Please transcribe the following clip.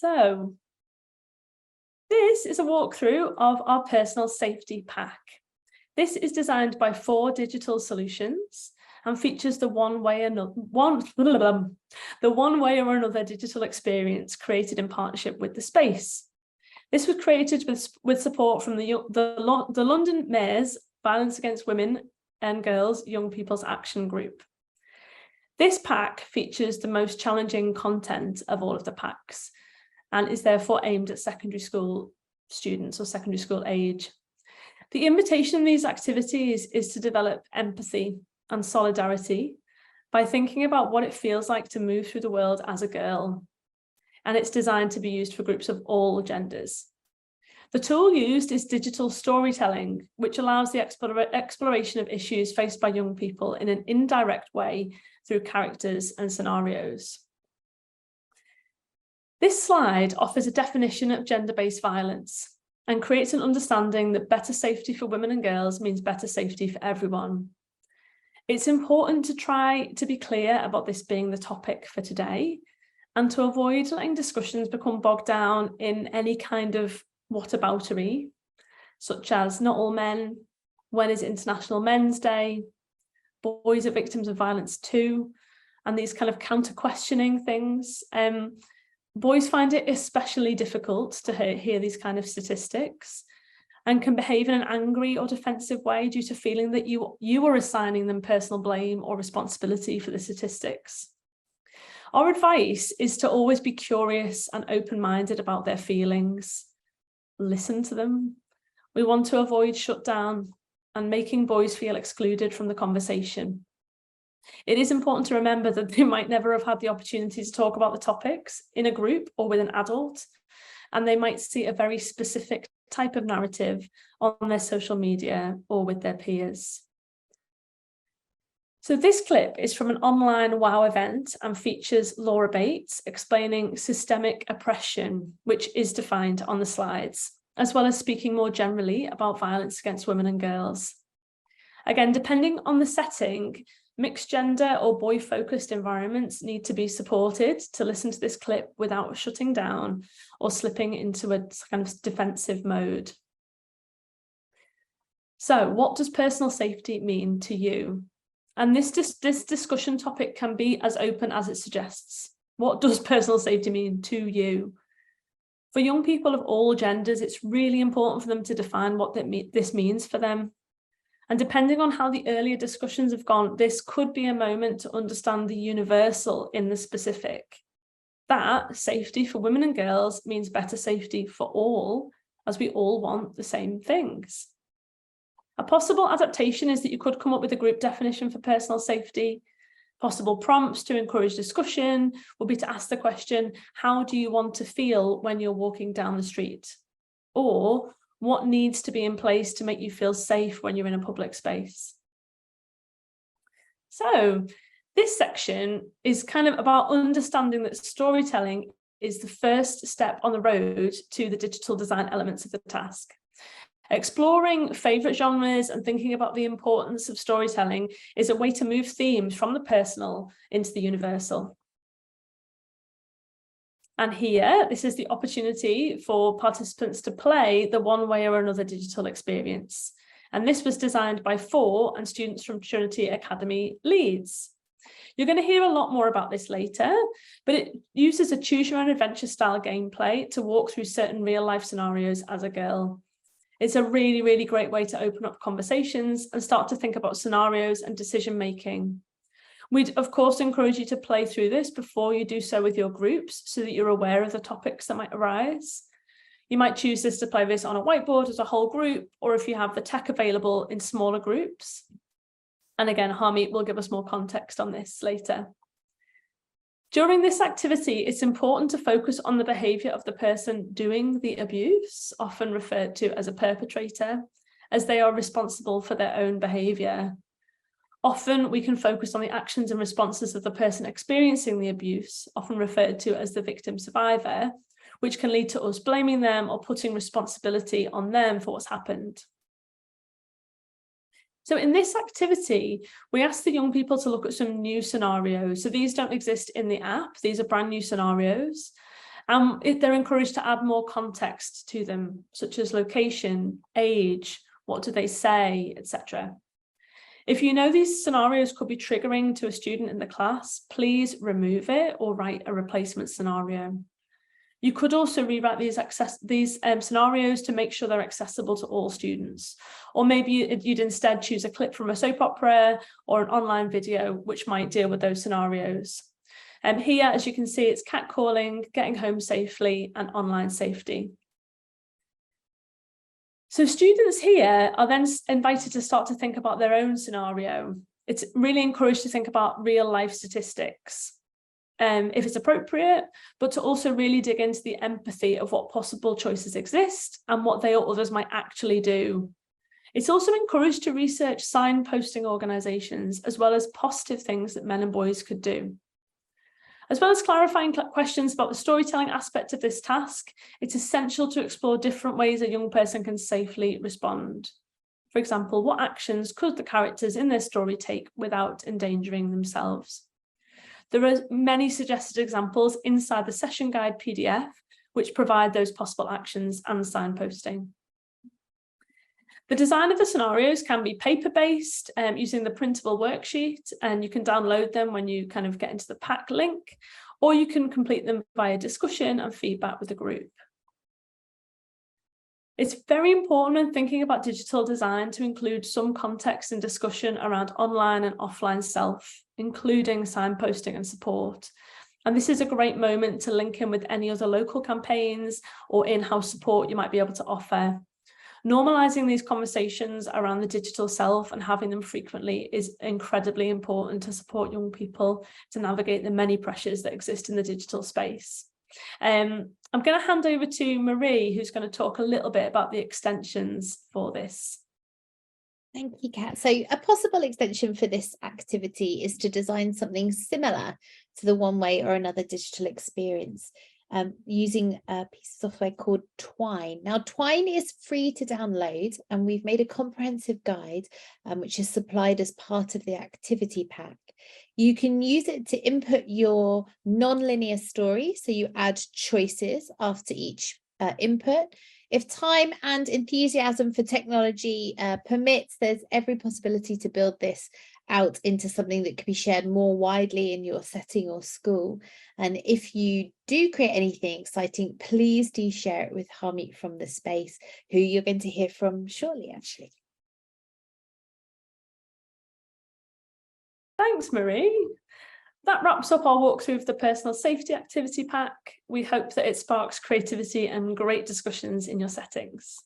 So this is a walkthrough of our personal safety pack. This is designed by 4 digital solutions and features the one way or another digital experience created in partnership with the space. This was created with support from the London Mayor's Violence Against Women and Girls Young People's Action Group. This pack features the most challenging content of all of the packs and is therefore aimed at secondary school students or secondary school age. The invitation in these activities is to develop empathy and solidarity by thinking about what it feels like to move through the world as a girl. And it's designed to be used for groups of all genders. The tool used is digital storytelling, which allows the exploration of issues faced by young people in an indirect way through characters and scenarios. This slide offers a definition of gender-based violence and creates an understanding that better safety for women and girls means better safety for everyone. It's important to try to be clear about this being the topic for today and to avoid letting discussions become bogged down in any kind of whataboutery, such as not all men, when is International Men's Day, boys are victims of violence too, and these kind of counter-questioning things. Boys find it especially difficult to hear these kind of statistics and can behave in an angry or defensive way due to feeling that you are assigning them personal blame or responsibility for the statistics. Our advice is to always be curious and open-minded about their feelings. Listen to them. We want to avoid shutdown and making boys feel excluded from the conversation. It is important to remember that they might never have had the opportunity to talk about the topics in a group or with an adult, and they might see a very specific type of narrative on their social media or with their peers. So this clip is from an online WOW event and features Laura Bates explaining systemic oppression, which is defined on the slides, as well as speaking more generally about violence against women and girls. Again, depending on the setting, mixed gender or boy-focused environments need to be supported to listen to this clip without shutting down or slipping into a kind of defensive mode. So what does personal safety mean to you? And this discussion topic can be as open as it suggests. What does personal safety mean to you? For young people of all genders, it's really important for them to define what this means for them. And depending on how the earlier discussions have gone, this could be a moment to understand the universal in the specific. That safety for women and girls means better safety for all, as we all want the same things. A possible adaptation is that you could come up with a group definition for personal safety. Possible prompts to encourage discussion would be to ask the question, how do you want to feel when you're walking down the street? Or what needs to be in place to make you feel safe when you're in a public space? So this section is kind of about understanding that storytelling is the first step on the road to the digital design elements of the task. Exploring favourite genres and thinking about the importance of storytelling is a way to move themes from the personal into the universal. And here, this is the opportunity for participants to play the one way or another digital experience. And this was designed by 4 and students from Trinity Academy, Leeds. You're going to hear a lot more about this later, but it uses a choose your own adventure style gameplay to walk through certain real life scenarios as a girl. It's a really, really great way to open up conversations and start to think about scenarios and decision making. We'd of course encourage you to play through this before you do so with your groups so that you're aware of the topics that might arise. You might choose to play this on a whiteboard as a whole group, or if you have the tech available in smaller groups. And again, Harmeet will give us more context on this later. During this activity, it's important to focus on the behaviour of the person doing the abuse, often referred to as a perpetrator, as they are responsible for their own behaviour. Often we can focus on the actions and responses of the person experiencing the abuse, often referred to as the victim survivor, which can lead to us blaming them or putting responsibility on them for what's happened. So in this activity, we asked the young people to look at some new scenarios. So these don't exist in the app. These are brand new scenarios. And they're encouraged to add more context to them, such as location, age, what do they say, etc. If you know these scenarios could be triggering to a student in the class, please remove it or write a replacement scenario. You could also rewrite these scenarios to make sure they're accessible to all students. Or maybe you'd instead choose a clip from a soap opera or an online video, which might deal with those scenarios. Here, as you can see, it's catcalling, getting home safely, and online safety. So students here are then invited to start to think about their own scenario. It's really encouraged to think about real life statistics, if it's appropriate, but to also really dig into the empathy of what possible choices exist and what they or others might actually do. It's also encouraged to research signposting organisations, as well as positive things that men and boys could do. As well as clarifying questions about the storytelling aspect of this task, it's essential to explore different ways a young person can safely respond. For example, what actions could the characters in their story take without endangering themselves? There are many suggested examples inside the session guide PDF, which provide those possible actions and signposting. The design of the scenarios can be paper-based, using the printable worksheet, and you can download them when you kind of get into the pack link, or you can complete them via discussion and feedback with the group. It's very important when thinking about digital design to include some context and discussion around online and offline self, including signposting and support. And this is a great moment to link in with any other local campaigns or in-house support you might be able to offer. Normalizing these conversations around the digital self and having them frequently is incredibly important to support young people to navigate the many pressures that exist in the digital space. I'm going to hand over to Marie, who's going to talk a little bit about the extensions for this. Thank you, Kat. So a possible extension for this activity is to design something similar to the one way or another digital experience, using a piece of software called Twine. Now, Twine is free to download, and we've made a comprehensive guide, which is supplied as part of the activity pack. You can use it to input your non-linear story, so you add choices after each input. If time and enthusiasm for technology permits, there's every possibility to build this out into something that could be shared more widely in your setting or school. And if you do create anything exciting, please do share it with Harmeet from the space, who you're going to hear from shortly, actually. Thanks, Marie. That wraps up our walkthrough of the personal safety activity pack. We hope that it sparks creativity and great discussions in your settings.